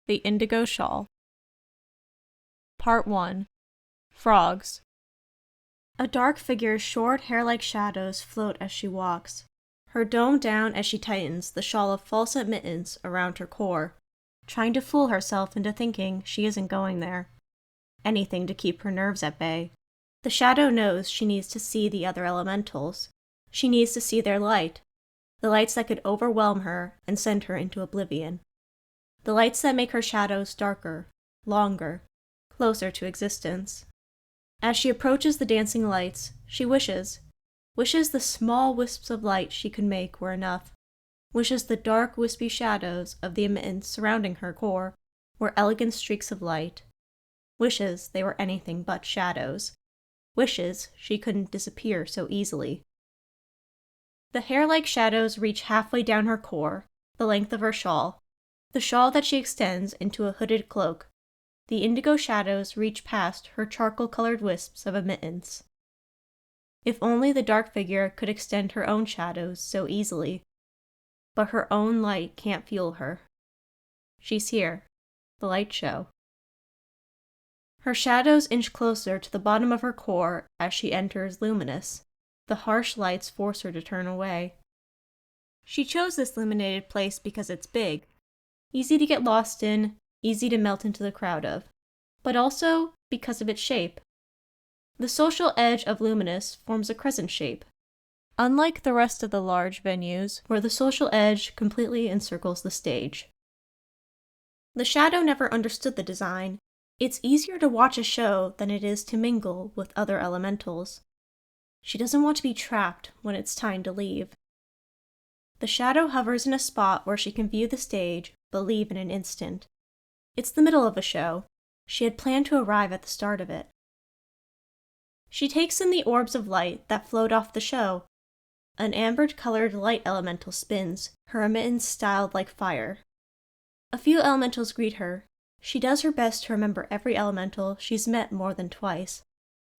The Indigo Shawl. Part 1. Frogs. A dark figure's short, hair-like shadows float as she walks, her dome down as she tightens the shawl of false admittance around her core, trying to fool herself into thinking she isn't going there. Anything to keep her nerves at bay. The shadow knows she needs to see the other elementals. She needs to see their light, the lights that could overwhelm her and send her into oblivion. The lights that make her shadows darker, longer, closer to existence. As she approaches the dancing lights, she wishes the small wisps of light she could make were enough, wishes the dark, wispy shadows of the admittance surrounding her core were elegant streaks of light, wishes they were anything but shadows, wishes she couldn't disappear so easily. The hair-like shadows reach halfway down her core, the length of her shawl, the shawl that she extends into a hooded cloak. The indigo shadows reach past her charcoal-colored wisps of admittance. If only the dark figure could extend her own shadows so easily. But her own light can't fuel her. She's here, the light show. Her shadows inch closer to the bottom of her core as she enters Luminous. The harsh lights force her to turn away. She chose this illuminated place because it's big, easy to get lost in, easy to melt into the crowd of, but also because of its shape. The social edge of Luminous forms a crescent shape, unlike the rest of the large venues where the social edge completely encircles the stage. The shadow never understood the design. It's easier to watch a show than it is to mingle with other elementals. She doesn't want to be trapped when it's time to leave. The shadow hovers in a spot where she can view the stage, but leave in an instant. It's the middle of a show. She had planned to arrive at the start of it. She takes in the orbs of light that float off the show. An amber-colored light elemental spins, her admittance styled like fire. A few elementals greet her. She does her best to remember every elemental she's met more than twice.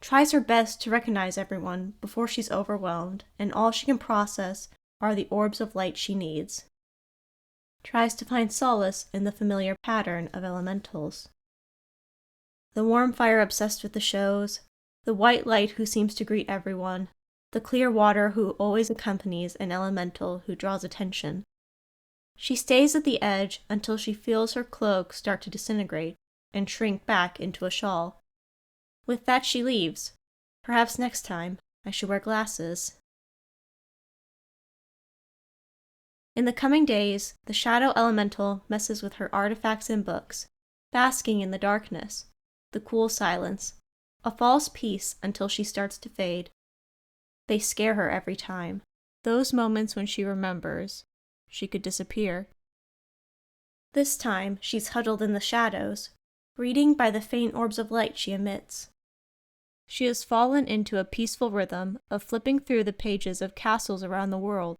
Tries her best to recognize everyone before she's overwhelmed, and all she can process are the orbs of light she needs. Tries to find solace in the familiar pattern of elementals. The warm fire obsessed with the shows, the white light who seems to greet everyone, the clear water who always accompanies an elemental who draws attention. She stays at the edge until she feels her cloak start to disintegrate and shrink back into a shawl. With that she leaves. Perhaps next time I should wear glasses. In the coming days, the shadow elemental messes with her artifacts and books, basking in the darkness, the cool silence, a false peace until she starts to fade. They scare her every time. Those moments when she remembers she could disappear. This time, she's huddled in the shadows, reading by the faint orbs of light she emits. She has fallen into a peaceful rhythm of flipping through the pages of Castles Around the World,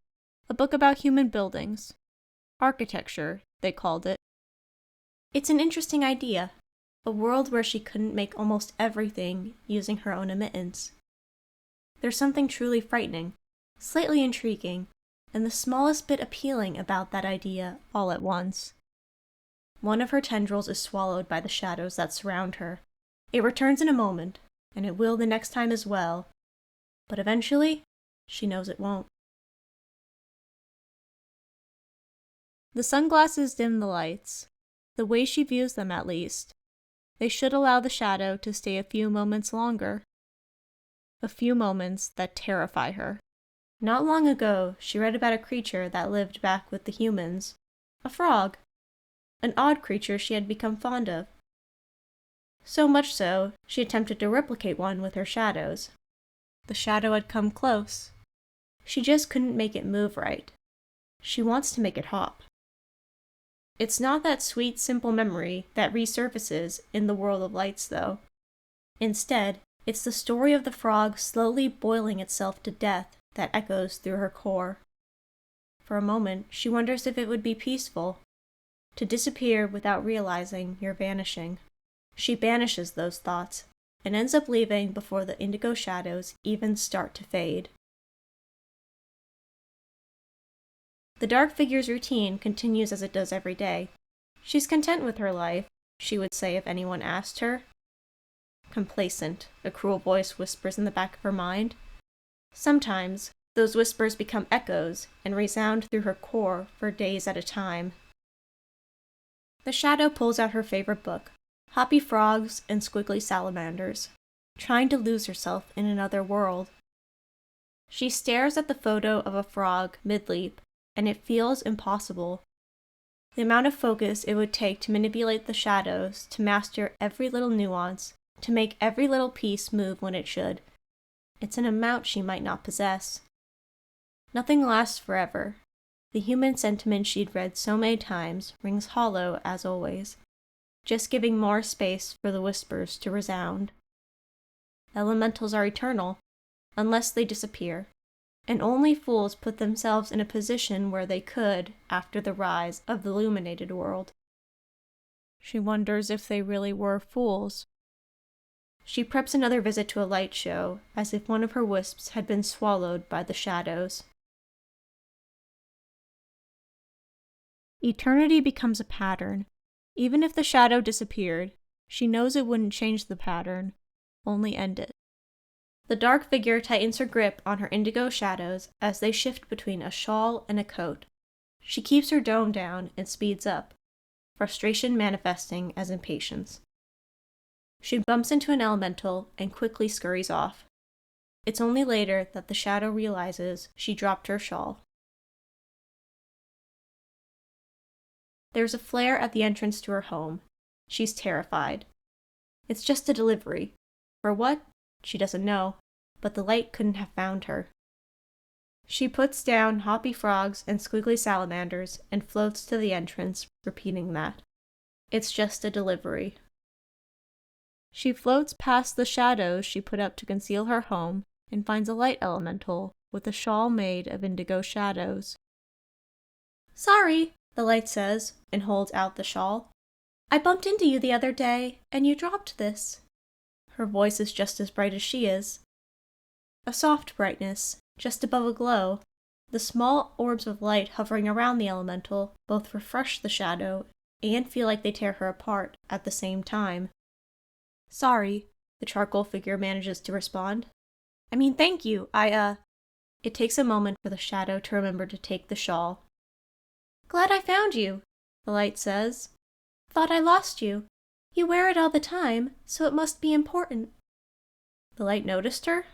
a book about human buildings. Architecture, they called it. It's an interesting idea, a world where she couldn't make almost everything using her own admittance. There's something truly frightening, slightly intriguing, and the smallest bit appealing about that idea all at once. One of her tendrils is swallowed by the shadows that surround her. It returns in a moment, and it will the next time as well, but eventually, she knows it won't. The sunglasses dim the lights, the way she views them at least. They should allow the shadow to stay a few moments longer. A few moments that terrify her. Not long ago, she read about a creature that lived back with the humans. A frog. An odd creature she had become fond of. So much so, she attempted to replicate one with her shadows. The shadow had come close. She just couldn't make it move right. She wants to make it hop. It's not that sweet, simple memory that resurfaces in the world of lights, though. Instead, it's the story of the frog slowly boiling itself to death that echoes through her core. For a moment, she wonders if it would be peaceful, to disappear without realizing you're vanishing. She banishes those thoughts, and ends up leaving before the indigo shadows even start to fade. The dark figure's routine continues as it does every day. She's content with her life, she would say if anyone asked her. Complacent, a cruel voice whispers in the back of her mind. Sometimes, those whispers become echoes and resound through her core for days at a time. The shadow pulls out her favorite book, Hoppy Frogs and Squiggly Salamanders, trying to lose herself in another world. She stares at the photo of a frog mid-leap, and it feels impossible. The amount of focus it would take to manipulate the shadows, to master every little nuance, to make every little piece move when it should. It's an amount she might not possess. Nothing lasts forever. The human sentiment she'd read so many times rings hollow as always, just giving more space for the whispers to resound. Elementals are eternal, unless they disappear, and only fools put themselves in a position where they could after the rise of the illuminated world. She wonders if they really were fools. She preps another visit to a light show, as if one of her wisps had been swallowed by the shadows. Eternity becomes a pattern. Even if the shadow disappeared, she knows it wouldn't change the pattern, only end it. The dark figure tightens her grip on her indigo shadows as they shift between a shawl and a coat. She keeps her dome down and speeds up, frustration manifesting as impatience. She bumps into an elemental and quickly scurries off. It's only later that the shadow realizes she dropped her shawl. There's a flare at the entrance to her home. She's terrified. It's just a delivery. For what? She doesn't know, but the light couldn't have found her. She puts down Hoppy Frogs and Squiggly Salamanders and floats to the entrance, repeating that. It's just a delivery. She floats past the shadows she put up to conceal her home and finds a light elemental with a shawl made of indigo shadows. "Sorry," the light says, and holds out the shawl. "I bumped into you the other day, and you dropped this." Her voice is just as bright as she is. A soft brightness, just above a glow. The small orbs of light hovering around the elemental both refresh the shadow and feel like they tear her apart at the same time. "Sorry," the charcoal figure manages to respond. Thank you, It takes a moment for the shadow to remember to take the shawl. "Glad I found you," the light says. "Thought I lost you. You wear it all the time, so it must be important." The light noticed her?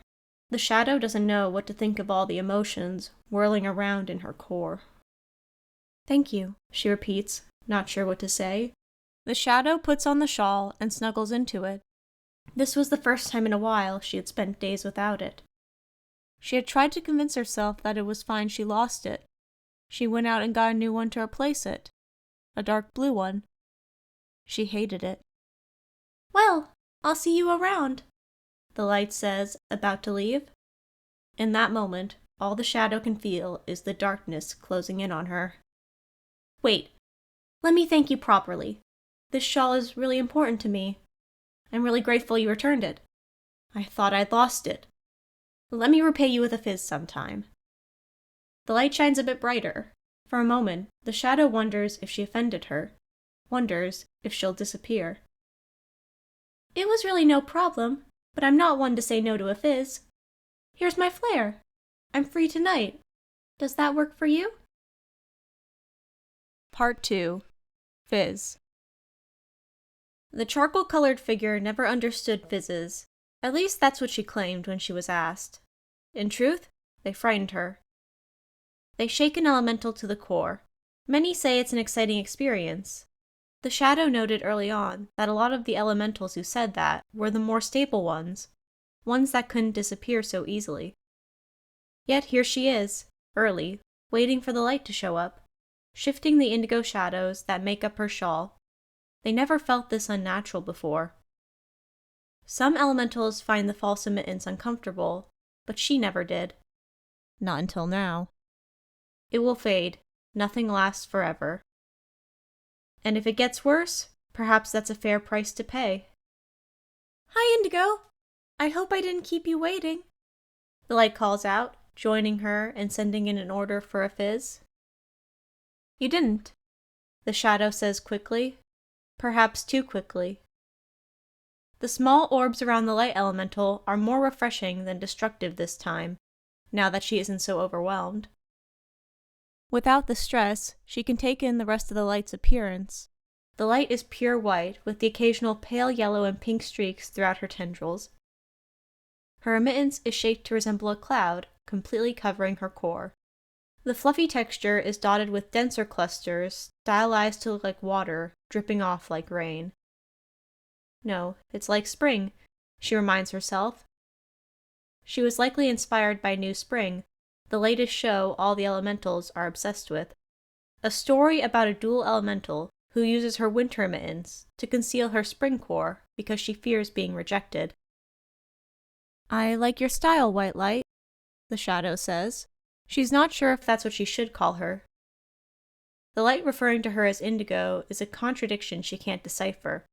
The shadow doesn't know what to think of all the emotions whirling around in her core. "Thank you," she repeats, not sure what to say. The shadow puts on the shawl and snuggles into it. This was the first time in a while she had spent days without it. She had tried to convince herself that it was fine she lost it. She went out and got a new one to replace it. A dark blue one. She hated it. "Well, I'll see you around," the light says, about to leave. In that moment, all the shadow can feel is the darkness closing in on her. "Wait, let me thank you properly. This shawl is really important to me. I'm really grateful you returned it. I thought I'd lost it. Let me repay you with a fizz sometime." The light shines a bit brighter. For a moment, the shadow wonders if she offended her, wonders if she'll disappear. "It was really no problem, but I'm not one to say no to a fizz. Here's my flare. I'm free tonight. Does that work for you?" Part 2. Fizz. The charcoal-colored figure never understood fizzes. At least that's what she claimed when she was asked. In truth, they frightened her. They shake an elemental to the core. Many say it's an exciting experience. The shadow noted early on that a lot of the elementals who said that were the more stable ones that couldn't disappear so easily. Yet here she is, early, waiting for the light to show up, shifting the indigo shadows that make up her shawl. They never felt this unnatural before. Some elementals find the false admittance uncomfortable, but she never did. Not until now. It will fade. Nothing lasts forever. And if it gets worse, perhaps that's a fair price to pay. "Hi, Indigo! I hope I didn't keep you waiting," the light calls out, joining her and sending in an order for a fizz. "You didn't. the shadow says quickly, perhaps too quickly. The small orbs around the light elemental are more refreshing than destructive this time, now that she isn't so overwhelmed. Without the stress, she can take in the rest of the light's appearance. The light is pure white, with the occasional pale yellow and pink streaks throughout her tendrils. Her emittance is shaped to resemble a cloud, completely covering her core. The fluffy texture is dotted with denser clusters, stylized to look like water, dripping off like rain. No, it's like spring, she reminds herself. She was likely inspired by New Spring, the latest show all the elementals are obsessed with. A story about a dual elemental who uses her winter emittance to conceal her spring core because she fears being rejected. I like your style, White Light, the shadow says. She's not sure if that's what she should call her. The light referring to her as Indigo is a contradiction she can't decipher.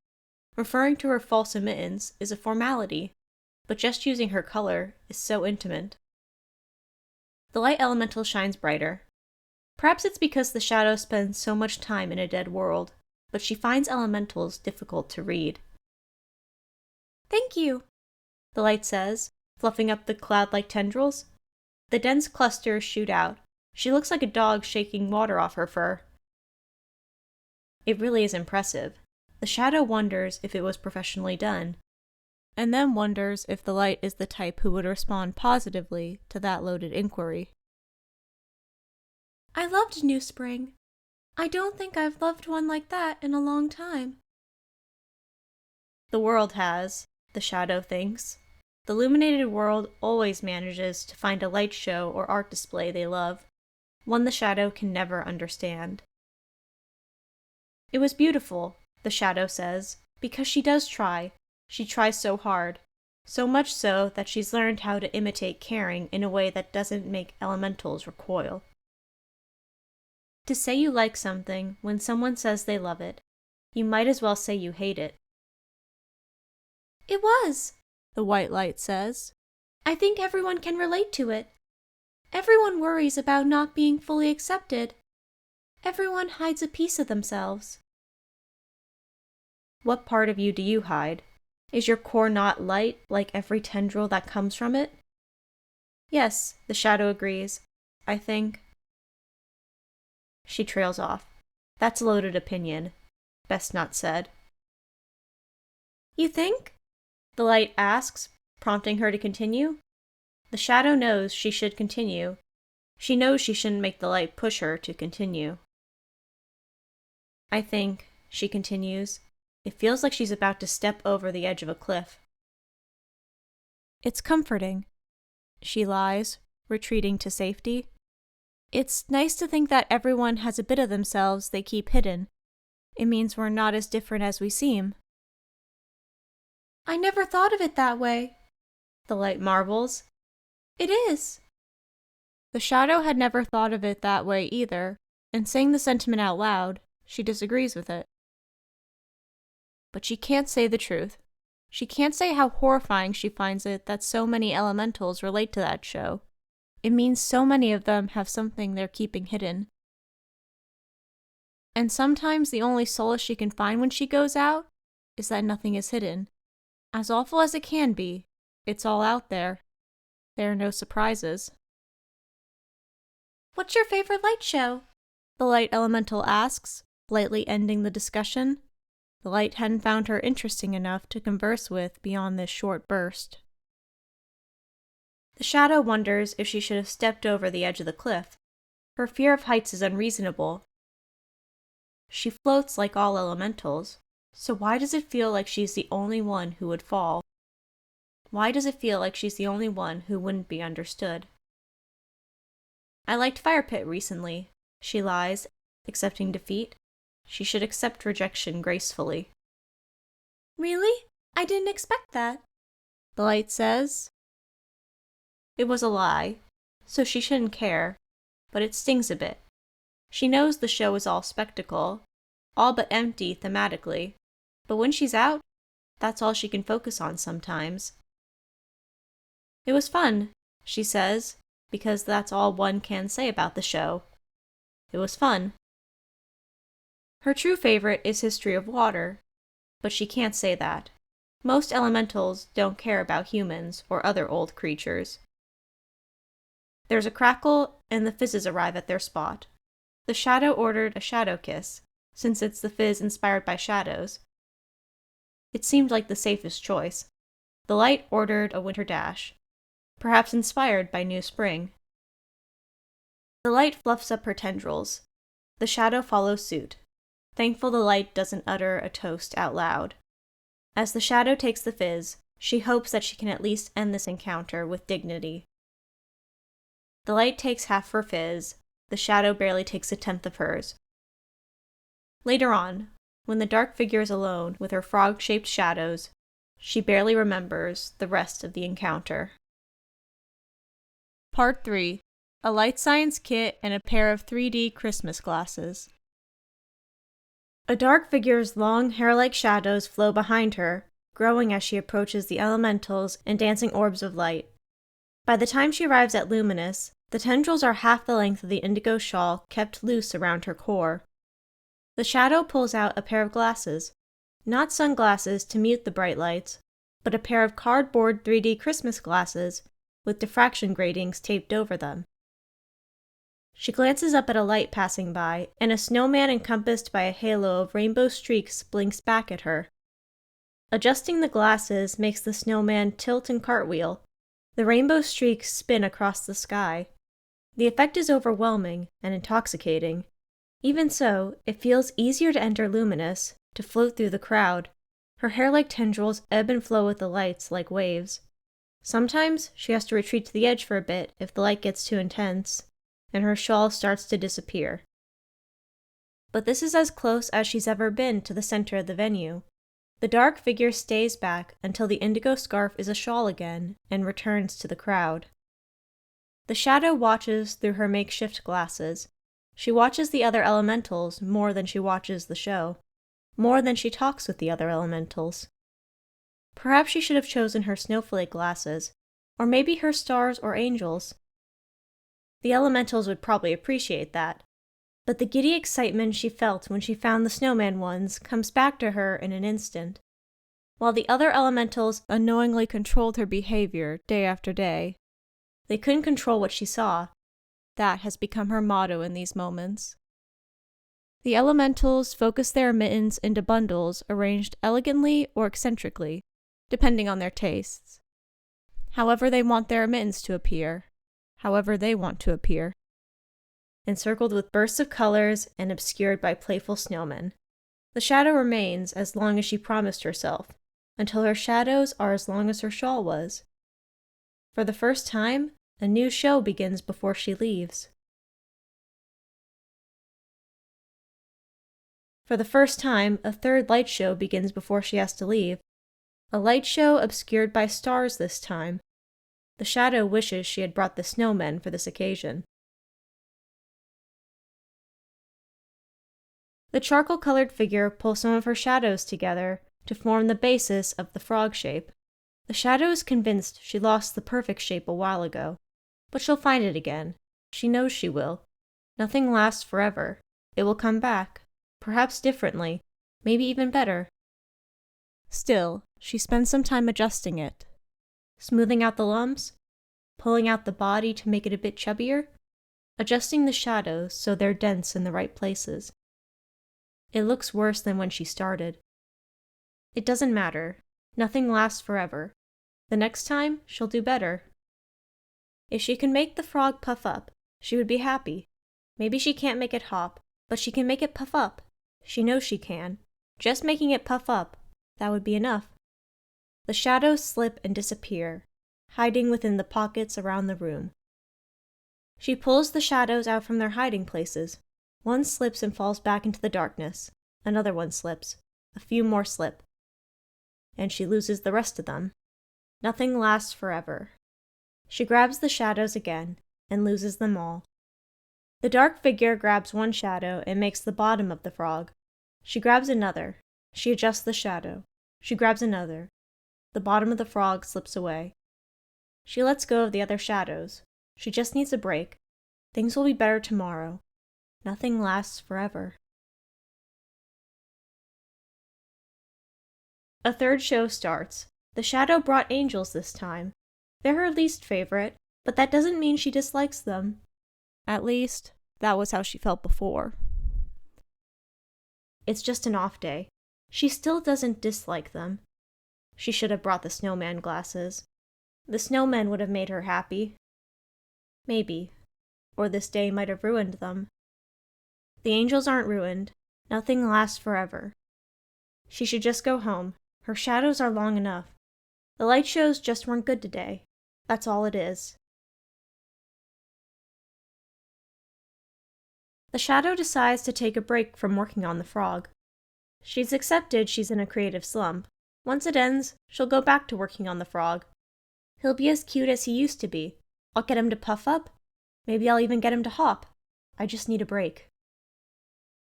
Referring to her false emittance is a formality, but just using her color is so intimate. The light elemental shines brighter. Perhaps it's because the shadow spends so much time in a dead world, but she finds elementals difficult to read. Thank you, the light says, fluffing up the cloud-like tendrils. The dense clusters shoot out. She looks like a dog shaking water off her fur. It really is impressive. The shadow wonders if it was professionally done, and then wonders if the light is the type who would respond positively to that loaded inquiry. I loved New Spring. I don't think I've loved one like that in a long time. The world has, the shadow thinks. The illuminated world always manages to find a light show or art display they love, one the shadow can never understand. It was beautiful, the shadow says, because she does try. She tries so hard, so much so that she's learned how to imitate caring in a way that doesn't make elementals recoil. To say you like something when someone says they love it, you might as well say you hate it. It was, the white light says. I think everyone can relate to it. Everyone worries about not being fully accepted. Everyone hides a piece of themselves. What part of you do you hide? Is your core not light like every tendril that comes from it? Yes, the shadow agrees. I think. She trails off. That's a loaded opinion. Best not said. You think? The light asks, prompting her to continue. The shadow knows she should continue. She knows she shouldn't make the light push her to continue. I think, she continues, it feels like she's about to step over the edge of a cliff. It's comforting. She lies, retreating to safety. It's nice to think that everyone has a bit of themselves they keep hidden. It means we're not as different as we seem. I never thought of it that way, the light marvels. It is. The shadow had never thought of it that way either, and saying the sentiment out loud, she disagrees with it. But she can't say the truth. She can't say how horrifying she finds it that so many elementals relate to that show. It means so many of them have something they're keeping hidden. And sometimes the only solace she can find when she goes out is that nothing is hidden. As awful as it can be, it's all out there. There are no surprises. What's your favorite light show? The light elemental asks, lightly ending the discussion. The light hadn't found her interesting enough to converse with beyond this short burst. The shadow wonders if she should have stepped over the edge of the cliff. Her fear of heights is unreasonable. She floats like all elementals, so why does it feel like she's the only one who would fall? Why does it feel like she's the only one who wouldn't be understood? I liked Fire Pit recently, she lies, accepting defeat. She should accept rejection gracefully. Really? I didn't expect that, the light says. It was a lie, so she shouldn't care, but it stings a bit. She knows the show is all spectacle, all but empty thematically, but when she's out, that's all she can focus on sometimes. It was fun, she says, because that's all one can say about the show. It was fun. Her true favorite is History of Water, but she can't say that. Most elementals don't care about humans or other old creatures. There's a crackle, and the fizzes arrive at their spot. The shadow ordered a shadow kiss, since it's the fizz inspired by shadows. It seemed like the safest choice. The light ordered a winter dash, perhaps inspired by new spring. The light fluffs up her tendrils. The shadow follows suit, thankful the light doesn't utter a toast out loud. As the shadow takes the fizz, she hopes that she can at least end this encounter with dignity. The light takes half her fizz, the shadow barely takes a tenth of hers. Later on, when the dark figure is alone with her frog-shaped shadows, she barely remembers the rest of the encounter. Part 3. A light science kit and a pair of 3D Christmas glasses. A dark figure's long hair-like shadows flow behind her, growing as she approaches the elementals and dancing orbs of light. By the time she arrives at Luminous, the tendrils are half the length of the indigo shawl kept loose around her core. The shadow pulls out a pair of glasses, not sunglasses to mute the bright lights, but a pair of cardboard 3D Christmas glasses with diffraction gratings taped over them. She glances up at a light passing by, and a snowman encompassed by a halo of rainbow streaks blinks back at her. Adjusting the glasses makes the snowman tilt and cartwheel. The rainbow streaks spin across the sky. The effect is overwhelming and intoxicating. Even so, it feels easier to enter Luminous, to float through the crowd. Her hair-like tendrils ebb and flow with the lights like waves. Sometimes she has to retreat to the edge for a bit if the light gets too intense, and her shawl starts to disappear. But this is as close as she's ever been to the center of the venue. The dark figure stays back until the indigo scarf is a shawl again and returns to the crowd. The shadow watches through her makeshift glasses. She watches the other elementals more than she watches the show, more than she talks with the other elementals. Perhaps she should have chosen her snowflake glasses, or maybe her stars or angels. The elementals would probably appreciate that, but the giddy excitement she felt when she found the snowman ones comes back to her in an instant. While the other elementals unknowingly controlled her behavior day after day, they couldn't control what she saw. That has become her motto in these moments. The elementals focus their emittance into bundles arranged elegantly or eccentrically, depending on their tastes. However they want their emittance to appear, however they want to appear. Encircled with bursts of colors and obscured by playful snowmen. The shadow remains as long as she promised herself, until her shadows are as long as her shawl was. For the first time, a new show begins before she leaves. For the first time, a third light show begins before she has to leave. A light show obscured by stars this time. The shadow wishes she had brought the snowmen for this occasion. The charcoal-colored figure pulls some of her shadows together to form the basis of the frog shape. The shadow is convinced she lost the perfect shape a while ago, but she'll find it again. She knows she will. Nothing lasts forever. It will come back, perhaps differently, maybe even better. Still, she spends some time adjusting it, smoothing out the lumps, pulling out the body to make it a bit chubbier, adjusting the shadows so they're dense in the right places. It looks worse than when she started. It doesn't matter. Nothing lasts forever. The next time, she'll do better. If she can make the frog puff up, she would be happy. Maybe she can't make it hop, but she can make it puff up. She knows she can. Just making it puff up, that would be enough. The shadows slip and disappear, hiding within the pockets around the room. She pulls the shadows out from their hiding places. One slips and falls back into the darkness. Another one slips. A few more slip. And she loses the rest of them. Nothing lasts forever. She grabs the shadows again, and loses them all. The dark figure grabs one shadow and makes the bottom of the frog. She grabs another. She adjusts the shadow. She grabs another. The bottom of the frog slips away. She lets go of the other shadows. She just needs a break. Things will be better tomorrow. Nothing lasts forever. A third show starts. The shadow brought angels this time. They're her least favorite, but that doesn't mean she dislikes them. At least, that was how she felt before. It's just an off day. She still doesn't dislike them. She should have brought the snowman glasses. The snowmen would have made her happy. Maybe. Or this day might have ruined them. The angels aren't ruined. Nothing lasts forever. She should just go home. Her shadows are long enough. The light shows just weren't good today. That's all it is. The shadow decides to take a break from working on the frog. She's accepted she's in a creative slump. Once it ends, she'll go back to working on the frog. He'll be as cute as he used to be. I'll get him to puff up. Maybe I'll even get him to hop. I just need a break.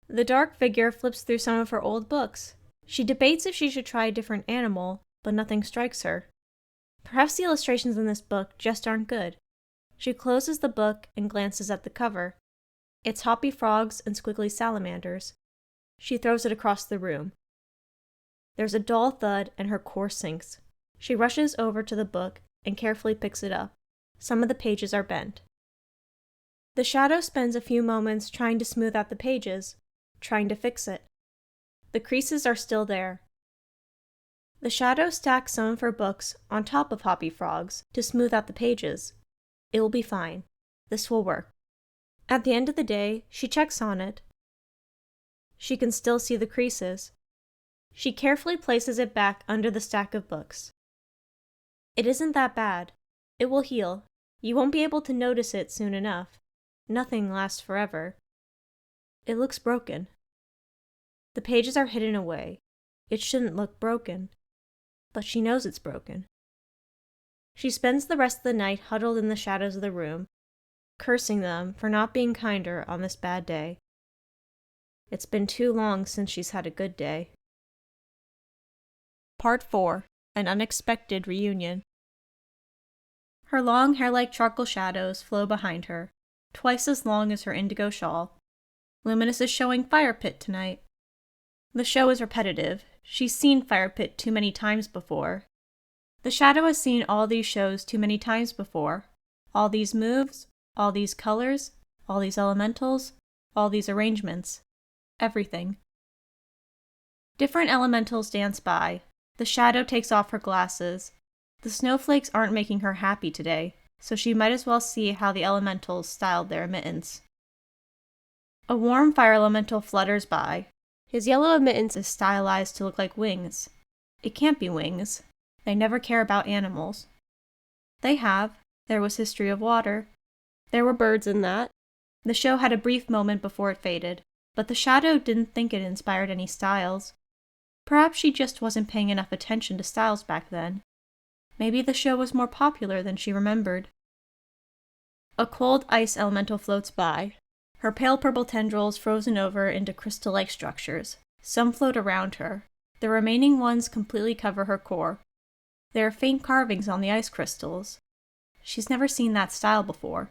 The dark figure flips through some of her old books. She debates if she should try a different animal, but nothing strikes her. Perhaps the illustrations in this book just aren't good. She closes the book and glances at the cover. It's hoppy frogs and squiggly salamanders. She throws it across the room. There's a dull thud and her core sinks. She rushes over to the book and carefully picks it up. Some of the pages are bent. The shadow spends a few moments trying to smooth out the pages, trying to fix it. The creases are still there. The shadow stacks some of her books on top of hoppy frogs to smooth out the pages. It will be fine. This will work. At the end of the day, she checks on it. She can still see the creases. She carefully places it back under the stack of books. It isn't that bad. It will heal. You won't be able to notice it soon enough. Nothing lasts forever. It looks broken. The pages are hidden away. It shouldn't look broken. But she knows it's broken. She spends the rest of the night huddled in the shadows of the room, cursing them for not being kinder on this bad day. It's been too long since she's had a good day. Part 4. An Unexpected Reunion. Her long hair like charcoal shadows flow behind her, twice as long as her indigo shawl. Luminous is showing Fire Pit tonight. The show is repetitive. She's seen Fire Pit too many times before. The shadow has seen all these shows too many times before. All these moves, all these colors, all these elementals, all these arrangements. Everything. Different elementals dance by. The shadow takes off her glasses. The snowflakes aren't making her happy today, so she might as well see how the elementals styled their emittance. A warm fire elemental flutters by. His yellow emittance is stylized to look like wings. It can't be wings. They never care about animals. They have. There was history of water. There were birds in that. The show had a brief moment before it faded, but the shadow didn't think it inspired any styles. Perhaps she just wasn't paying enough attention to styles back then. Maybe the show was more popular than she remembered. A cold ice elemental floats by. Her pale purple tendrils frozen over into crystal-like structures. Some float around her. The remaining ones completely cover her core. There are faint carvings on the ice crystals. She's never seen that style before.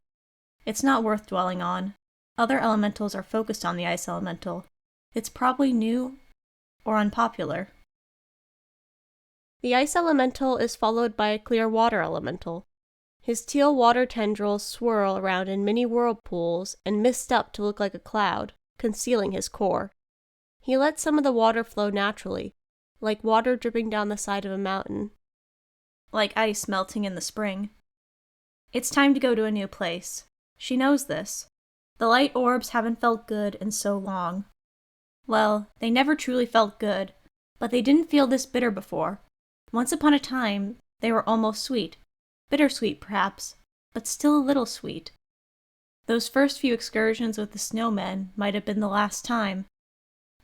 It's not worth dwelling on. Other elementals are focused on the ice elemental. It's probably new or unpopular. The ice elemental is followed by a clear water elemental. His teal water tendrils swirl around in mini whirlpools and mist up to look like a cloud, concealing his core. He lets some of the water flow naturally, like water dripping down the side of a mountain. Like ice melting in the spring. It's time to go to a new place. She knows this. The light orbs haven't felt good in so long. Well, they never truly felt good, but they didn't feel this bitter before. Once upon a time, they were almost sweet. Bittersweet, perhaps, but still a little sweet. Those first few excursions with the snowmen might have been the last time.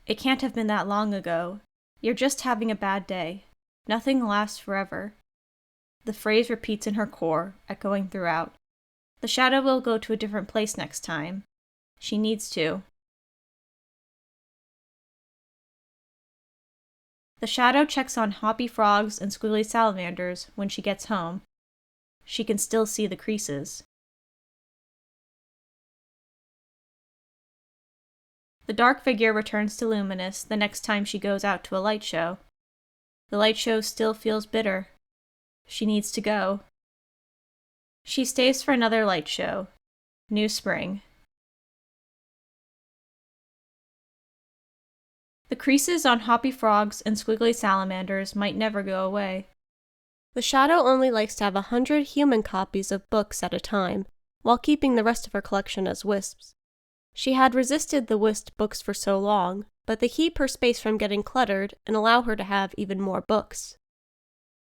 It can't have been that long ago. You're just having a bad day. Nothing lasts forever. The phrase repeats in her core, echoing throughout. The shadow will go to a different place next time. She needs to. The shadow checks on hoppy frogs and squiggly salamanders when she gets home. She can still see the creases. The dark figure returns to Luminous the next time she goes out to a light show. The light show still feels bitter. She needs to go. She stays for another light show. New spring. The creases on hoppy frogs and squiggly salamanders might never go away. The shadow only likes to have 100 human copies of books at a time, while keeping the rest of her collection as wisps. She had resisted the wisped books for so long, but they keep her space from getting cluttered and allow her to have even more books.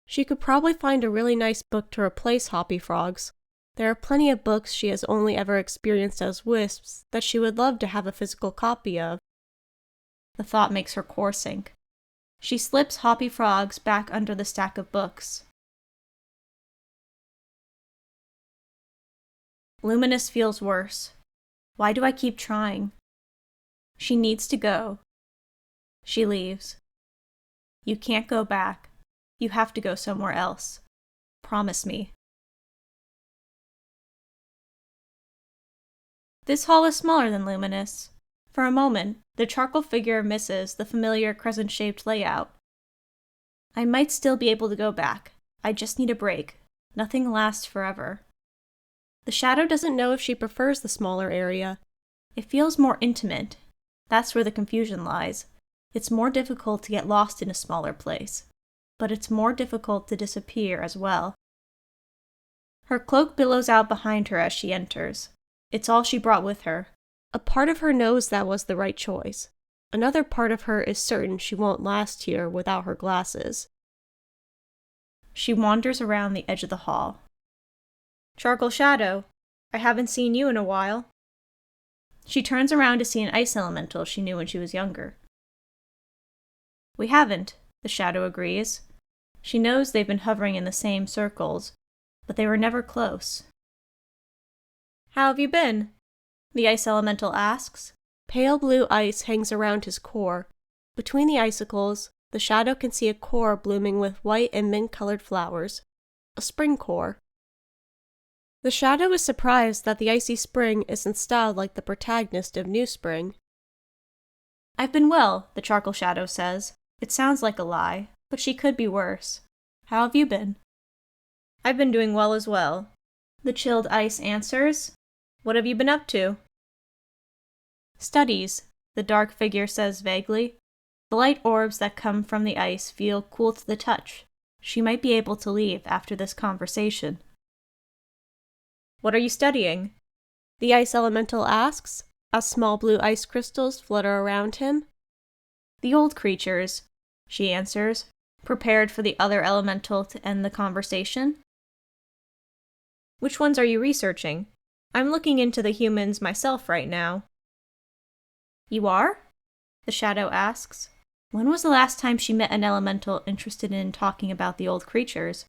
She could probably find a really nice book to replace hoppy frogs. There are plenty of books she has only ever experienced as wisps that she would love to have a physical copy of. The thought makes her core sink. She slips hoppy frogs back under the stack of books. Luminous feels worse. Why do I keep trying? She needs to go. She leaves. You can't go back. You have to go somewhere else. Promise me. This hall is smaller than Luminous. For a moment, the charcoal figure misses the familiar crescent-shaped layout. I might still be able to go back. I just need a break. Nothing lasts forever. The shadow doesn't know if she prefers the smaller area. It feels more intimate. That's where the confusion lies. It's more difficult to get lost in a smaller place, but it's more difficult to disappear as well. Her cloak billows out behind her as she enters. It's all she brought with her. A part of her knows that was the right choice. Another part of her is certain she won't last here without her glasses. She wanders around the edge of the hall. Charcoal Shadow, I haven't seen you in a while. She turns around to see an ice elemental she knew when she was younger. We haven't, the shadow agrees. She knows they've been hovering in the same circles, but they were never close. How have you been? The ice elemental asks. Pale blue ice hangs around his core. Between the icicles, the shadow can see a core blooming with white and mint-colored flowers. A spring core. The shadow is surprised that the icy spring isn't styled like the protagonist of New Spring. I've been well, the charcoal shadow says. It sounds like a lie, but she could be worse. How have you been? I've been doing well as well. The chilled ice answers. What have you been up to? Studies, the dark figure says vaguely. The light orbs that come from the ice feel cool to the touch. She might be able to leave after this conversation. What are you studying? The ice elemental asks, as small blue ice crystals flutter around him. The old creatures, she answers, prepared for the other elemental to end the conversation. Which ones are you researching? I'm looking into the humans myself right now. You are? The shadow asks. When was the last time she met an elemental interested in talking about the old creatures?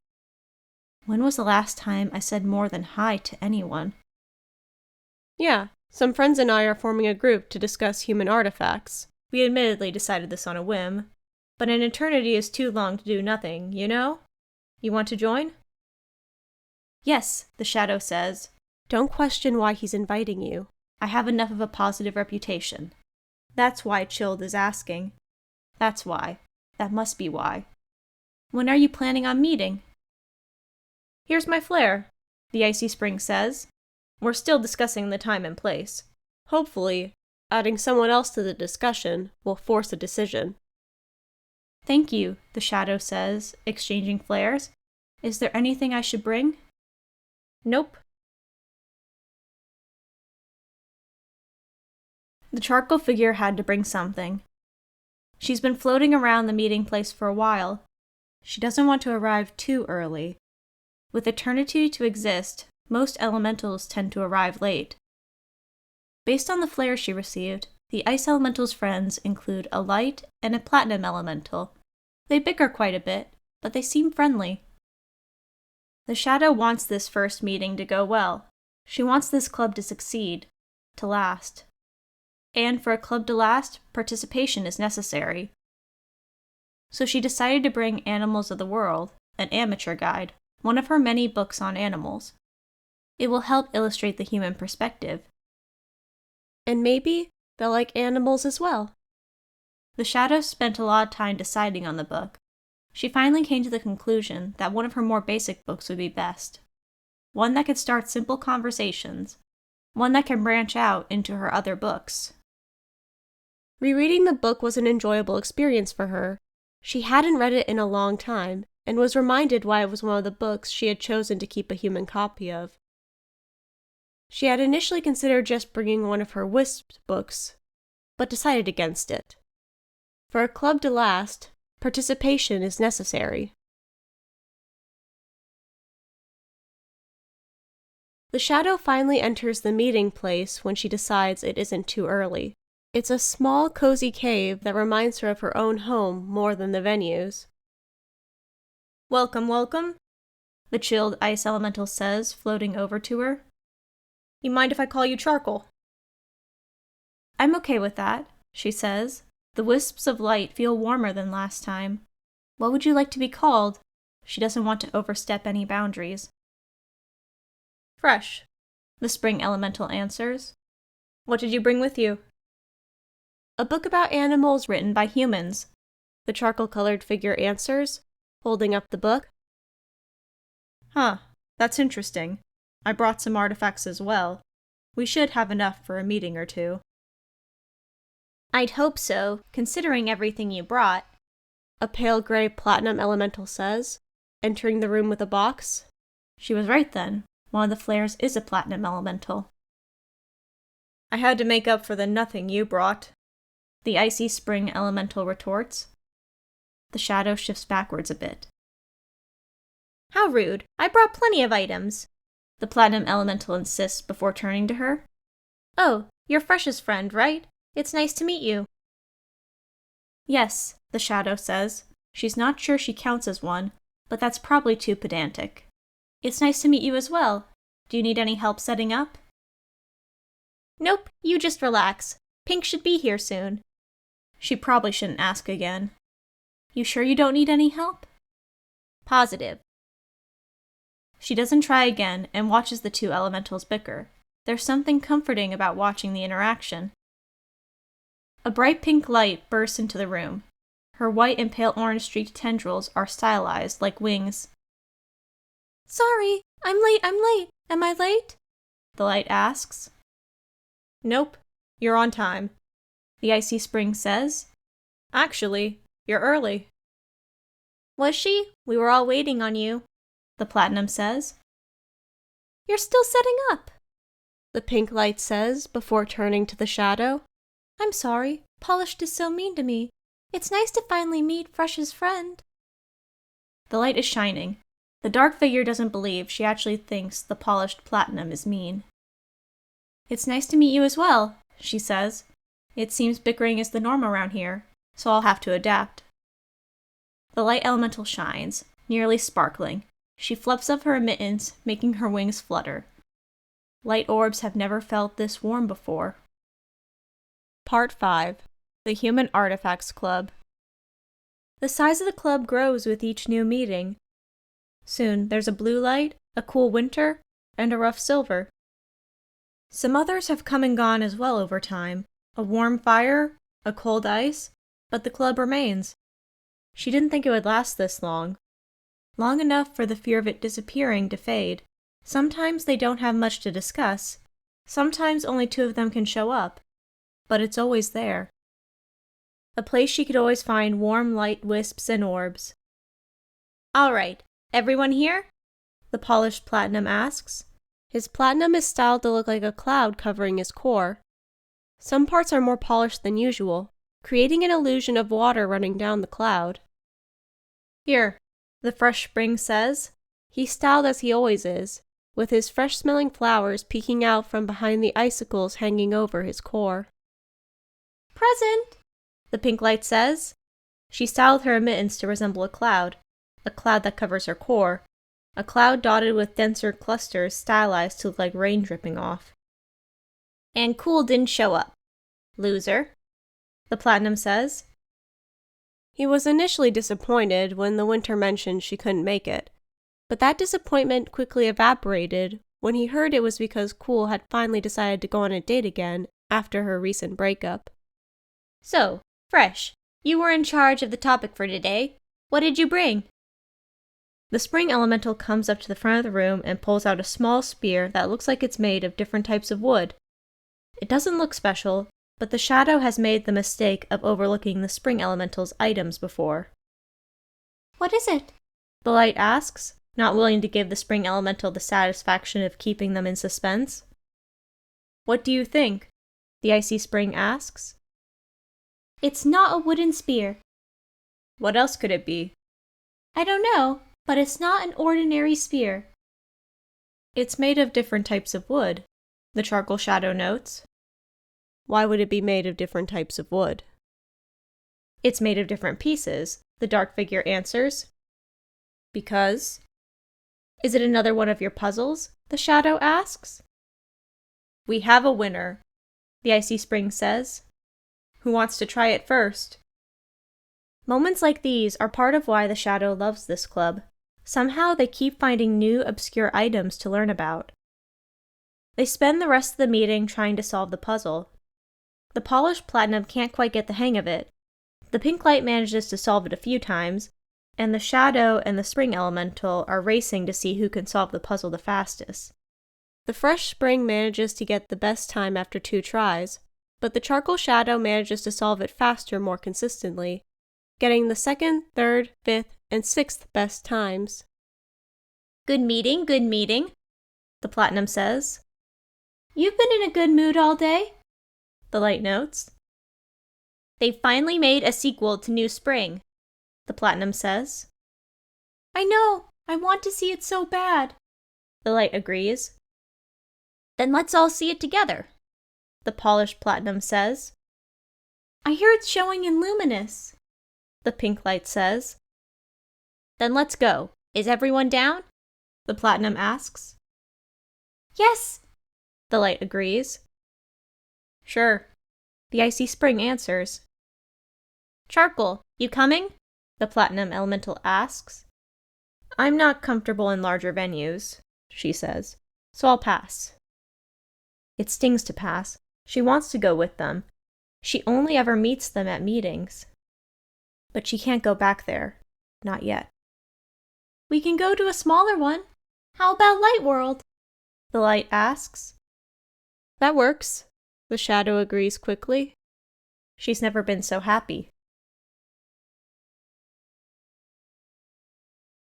When was the last time I said more than hi to anyone? Yeah, some friends and I are forming a group to discuss human artifacts. We admittedly decided this on a whim, but an eternity is too long to do nothing, you know? You want to join? Yes, the shadow says. Don't question why he's inviting you. I have enough of a positive reputation. That's why Chilled is asking. That's why. That must be why. When are you planning on meeting? Here's my flare, the icy spring says. We're still discussing the time and place. Hopefully, adding someone else to the discussion will force a decision. Thank you, the shadow says, exchanging flares. Is there anything I should bring? Nope. The charcoal figure had to bring something. She's been floating around the meeting place for a while. She doesn't want to arrive too early. With eternity to exist, most elementals tend to arrive late. Based on the flare she received, the ice elemental's friends include a light and a platinum elemental. They bicker quite a bit, but they seem friendly. The shadow wants this first meeting to go well. She wants this club to succeed, to last. And for a club to last, participation is necessary. So she decided to bring Animals of the World, an amateur guide, one of her many books on animals. It will help illustrate the human perspective. And maybe they'll like animals as well. The shadow spent a lot of time deciding on the book. She finally came to the conclusion that one of her more basic books would be best. One that could start simple conversations. One that can branch out into her other books. Rereading the book was an enjoyable experience for her. She hadn't read it in a long time, and was reminded why it was one of the books she had chosen to keep a human copy of. She had initially considered just bringing one of her Wisp books, but decided against it. For a club to last, participation is necessary. The shadow finally enters the meeting place when she decides it isn't too early. It's a small, cozy cave that reminds her of her own home more than the venues. "Welcome, welcome," the chilled ice elemental says, floating over to her. "You mind if I call you Charcoal?" "I'm okay with that," she says. The wisps of light feel warmer than last time. "What would you like to be called?" She doesn't want to overstep any boundaries. "Fresh," the spring elemental answers. "What did you bring with you?" "A book about animals written by humans," the charcoal-colored figure answers, holding up the book. "Huh, that's interesting. I brought some artifacts as well. We should have enough for a meeting or two." "I'd hope so, considering everything you brought," a pale gray platinum elemental says, entering the room with a box. She was right then. One of the flares is a platinum elemental. "I had to make up for the nothing you brought," the icy spring elemental retorts. The shadow shifts backwards a bit. "How rude. I brought plenty of items," the platinum elemental insists before turning to her. "Oh, you're Fresh's friend, right? It's nice to meet you." "Yes," the shadow says. She's not sure she counts as one, but that's probably too pedantic. "It's nice to meet you as well. Do you need any help setting up?" "Nope, you just relax. Pink should be here soon." She probably shouldn't ask again. "You sure you don't need any help?" "Positive." She doesn't try again and watches the two elementals bicker. There's something comforting about watching the interaction. A bright pink light bursts into the room. Her white and pale orange streaked tendrils are stylized like wings. "Sorry, I'm late. Am I late?" the light asks. "Nope, you're on time," the icy spring says. "Actually, you're early." "Was she? We were all waiting on you," the platinum says. "You're still setting up," the pink light says before turning to the shadow. "I'm sorry. Polished is so mean to me. It's nice to finally meet Fresh's friend." The light is shining. The dark figure doesn't believe she actually thinks the polished platinum is mean. "It's nice to meet you as well," she says. "It seems bickering is the norm around here, so I'll have to adapt." The light elemental shines, nearly sparkling. She fluffs up her mittens, making her wings flutter. Light orbs have never felt this warm before. Part 5. The Human Artifacts Club. The size of the club grows with each new meeting. Soon there's a blue light, a cool winter, and a rough silver. Some others have come and gone as well over time. A warm fire, a cold ice, but the club remains. She didn't think it would last this long. Long enough for the fear of it disappearing to fade. Sometimes they don't have much to discuss. Sometimes only two of them can show up. But it's always there. A place she could always find warm light wisps and orbs. "All right, everyone here?" the polished platinum asks. His platinum is styled to look like a cloud covering his core. Some parts are more polished than usual, creating an illusion of water running down the cloud. "Here," the fresh spring says. He's styled as he always is, with his fresh-smelling flowers peeking out from behind the icicles hanging over his core. "Present," the pink light says. She styled her mittens to resemble a cloud that covers her core, a cloud dotted with denser clusters stylized to look like rain dripping off. "And Cool didn't show up. Loser," the platinum says. He was initially disappointed when the winter mentioned she couldn't make it, but that disappointment quickly evaporated when he heard it was because Cool had finally decided to go on a date again after her recent breakup. "So, Fresh, you were in charge of the topic for today. What did you bring? The spring elemental comes up to the front of the room and pulls out a small spear that looks like it's made of different types of wood. It doesn't look special, but the shadow has made the mistake of overlooking the spring elemental's items before. What is it? The light asks, not willing to give the spring elemental the satisfaction of keeping them in suspense. What do you think? The icy spring asks. It's not a wooden spear. What else could it be? I don't know, but it's not an ordinary spear. It's made of different types of wood, the charcoal shadow notes. Why would it be made of different types of wood? It's made of different pieces, the dark figure answers. Because? Is it another one of your puzzles? The shadow asks. We have a winner, the icy spring says. Who wants to try it first? Moments like these are part of why the shadow loves this club. Somehow they keep finding new, obscure items to learn about. They spend the rest of the meeting trying to solve the puzzle. The polished platinum can't quite get the hang of it. The pink light manages to solve it a few times, and the shadow and the spring elemental are racing to see who can solve the puzzle the fastest. The fresh spring manages to get the best time after 2 tries, but the charcoal shadow manages to solve it faster more consistently, getting the 2nd, 3rd, 5th, and 6th best times. Good meeting, the platinum says. You've been in a good mood all day, the light notes. They finally made a sequel to New Spring, the platinum says. I know, I want to see it so bad, the light agrees. Then let's all see it together, the polished platinum says. I hear it's showing in Luminous, the pink light says. Then let's go. Is everyone down? The platinum asks. Yes, the light agrees. Sure, the icy spring answers. Charcoal, you coming? The platinum elemental asks. I'm not comfortable in larger venues, she says, so I'll pass. It stings to pass. She wants to go with them. She only ever meets them at meetings. But she can't go back there. Not yet. We can go to a smaller one. How about Light World? The light asks. That works, the shadow agrees quickly. She's never been so happy.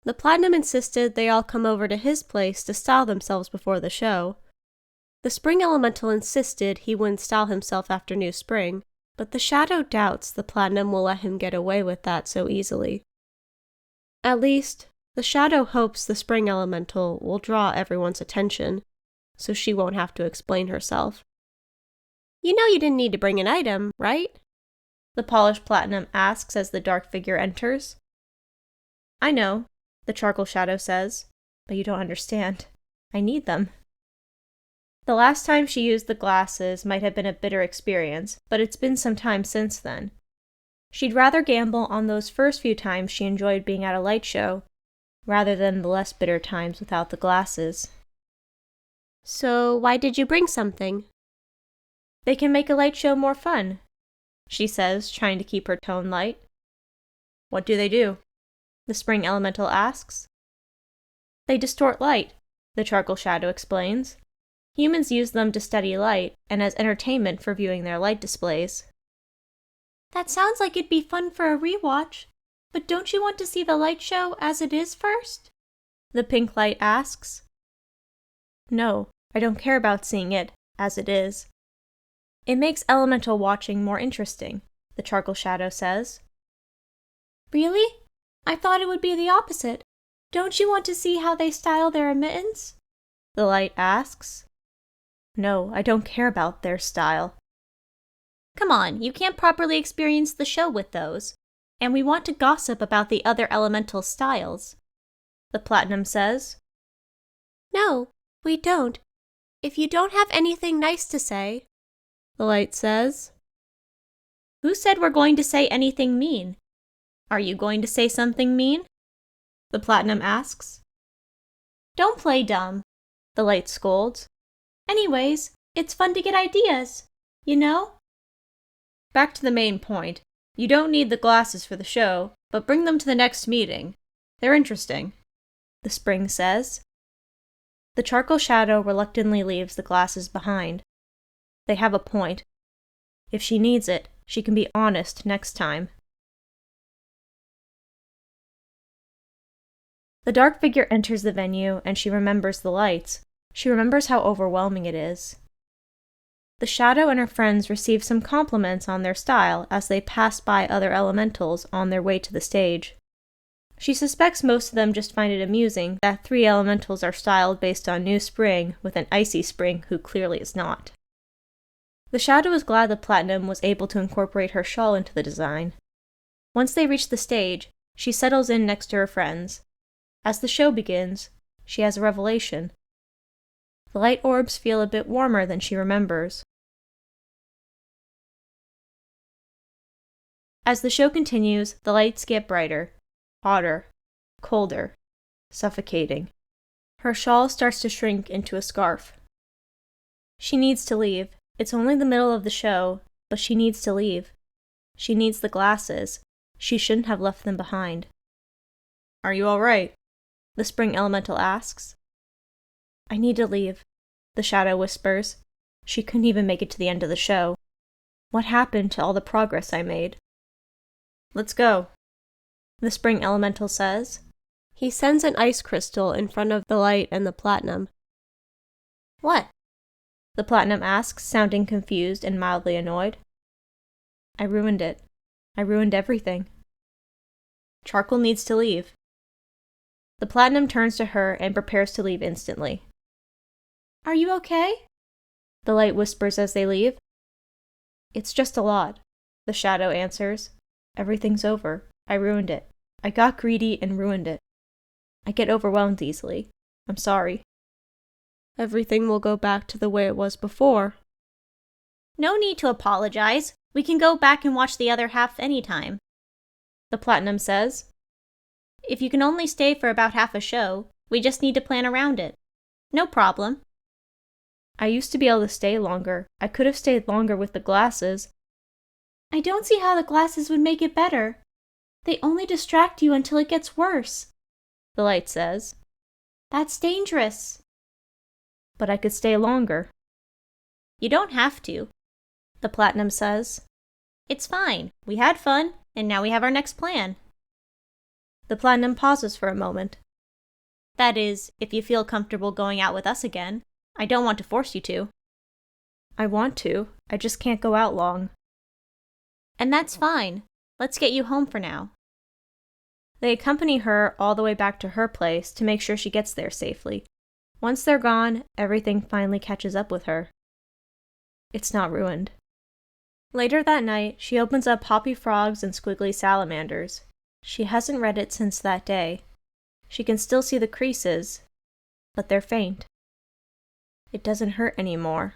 The platinum insisted they all come over to his place to style themselves before the show. The spring elemental insisted he wouldn't style himself after New Spring, but the shadow doubts the platinum will let him get away with that so easily. At least, the shadow hopes the spring elemental will draw everyone's attention, so she won't have to explain herself. You know you didn't need to bring an item, right? The polished platinum asks as the dark figure enters. I know, the charcoal shadow says, but you don't understand. I need them. The last time she used the glasses might have been a bitter experience, but it's been some time since then. She'd rather gamble on those first few times she enjoyed being at a light show, rather than the less bitter times without the glasses. So why did you bring something? They can make a light show more fun, she says, trying to keep her tone light. What do they do? The spring elemental asks. They distort light, the charcoal shadow explains. Humans use them to study light and as entertainment for viewing their light displays. That sounds like it'd be fun for a rewatch, but don't you want to see the light show as it is first? The pink light asks. No, I don't care about seeing it as it is. It makes elemental watching more interesting, the charcoal shadow says. Really? I thought it would be the opposite. Don't you want to see how they style their emittance? The light asks. No, I don't care about their style. Come on, you can't properly experience the show with those. And we want to gossip about the other elemental styles, the platinum says. No, we don't. If you don't have anything nice to say, the light says. Who said we're going to say anything mean? Are you going to say something mean? The platinum asks. Don't play dumb, the light scolds. Anyways, it's fun to get ideas, you know? Back to the main point. You don't need the glasses for the show, but bring them to the next meeting. They're interesting, the spring says. The charcoal shadow reluctantly leaves the glasses behind. They have a point. If she needs it, she can be honest next time. The dark figure enters the venue, and she remembers the lights. She remembers how overwhelming it is. The shadow and her friends receive some compliments on their style as they pass by other elementals on their way to the stage. She suspects most of them just find it amusing that 3 elementals are styled based on New Spring with an icy Spring who clearly is not. The shadow is glad that Platinum was able to incorporate her shawl into the design. Once they reach the stage, she settles in next to her friends. As the show begins, she has a revelation. The light orbs feel a bit warmer than she remembers. As the show continues, the lights get brighter, hotter, colder, suffocating. Her shawl starts to shrink into a scarf. She needs to leave. It's only the middle of the show, but she needs to leave. She needs the glasses. She shouldn't have left them behind. "Are you all right?" the spring elemental asks. "I need to leave," the shadow whispers. She couldn't even make it to the end of the show. What happened to all the progress I made? "Let's go," the spring elemental says. He sends an ice crystal in front of the light and the platinum. "What?" the platinum asks, sounding confused and mildly annoyed. "I ruined it. I ruined everything." Charcoal needs to leave. The platinum turns to her and prepares to leave instantly. "Are you okay?" the light whispers as they leave. "It's just a lot," the shadow answers. "Everything's over. I ruined it. I got greedy and ruined it. I get overwhelmed easily. I'm sorry." "Everything will go back to the way it was before." "No need to apologize. We can go back and watch the other half anytime," the platinum says. "If you can only stay for about half a show, we just need to plan around it. No problem." "I used to be able to stay longer. I could have stayed longer with the glasses." "I don't see how the glasses would make it better. They only distract you until it gets worse," the light says. "That's dangerous." "But I could stay longer." "You don't have to," the platinum says. "It's fine. We had fun, and now we have our next plan." The platinum pauses for a moment. "That is, if you feel comfortable going out with us again. I don't want to force you to." "I want to. I just can't go out long." "And that's fine. Let's get you home for now." They accompany her all the way back to her place to make sure she gets there safely. Once they're gone, everything finally catches up with her. It's not ruined. Later that night, she opens up Poppy Frogs and Squiggly Salamanders. She hasn't read it since that day. She can still see the creases, but they're faint. It doesn't hurt anymore.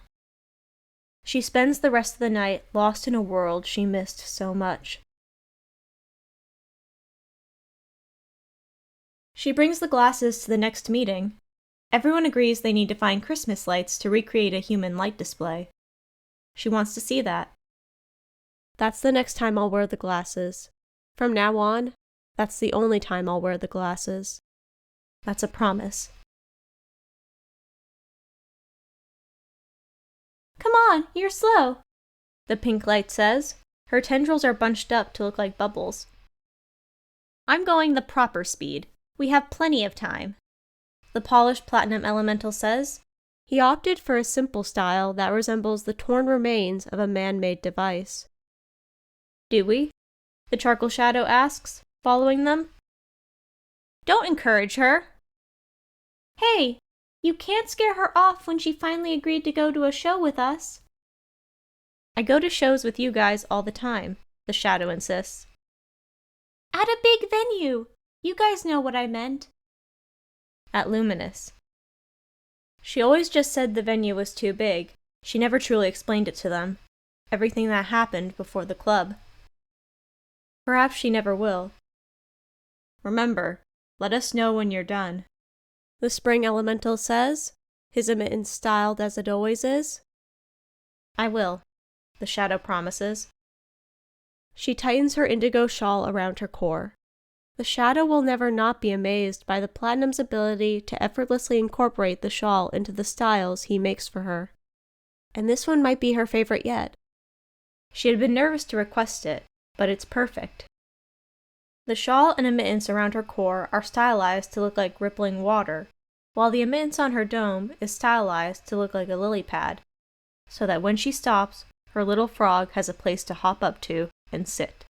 She spends the rest of the night lost in a world she missed so much. She brings the glasses to the next meeting. Everyone agrees they need to find Christmas lights to recreate a human light display. She wants to see that. "That's the next time I'll wear the glasses. From now on, that's the only time I'll wear the glasses. That's a promise." "Come on, you're slow," the pink light says. Her tendrils are bunched up to look like bubbles. "I'm going the proper speed. We have plenty of time," the polished platinum elemental says. He opted for a simple style that resembles the torn remains of a man-made device. "Do we?" the charcoal shadow asks, following them. "Don't encourage her." "Hey, you can't scare her off when she finally agreed to go to a show with us." "I go to shows with you guys all the time," the shadow insists. "At a big venue. You guys know what I meant." "At Luminous." She always just said the venue was too big. She never truly explained it to them. Everything that happened before the club. Perhaps she never will. "Remember, let us know when you're done," the spring elemental says, his emittance styled as it always is. "I will," the shadow promises. She tightens her indigo shawl around her core. The shadow will never not be amazed by the Platinum's ability to effortlessly incorporate the shawl into the styles he makes for her. And this one might be her favorite yet. She had been nervous to request it, but it's perfect. The shawl and emittence around her core are stylized to look like rippling water, while the emittence on her dome is stylized to look like a lily pad, so that when she stops, her little frog has a place to hop up to and sit.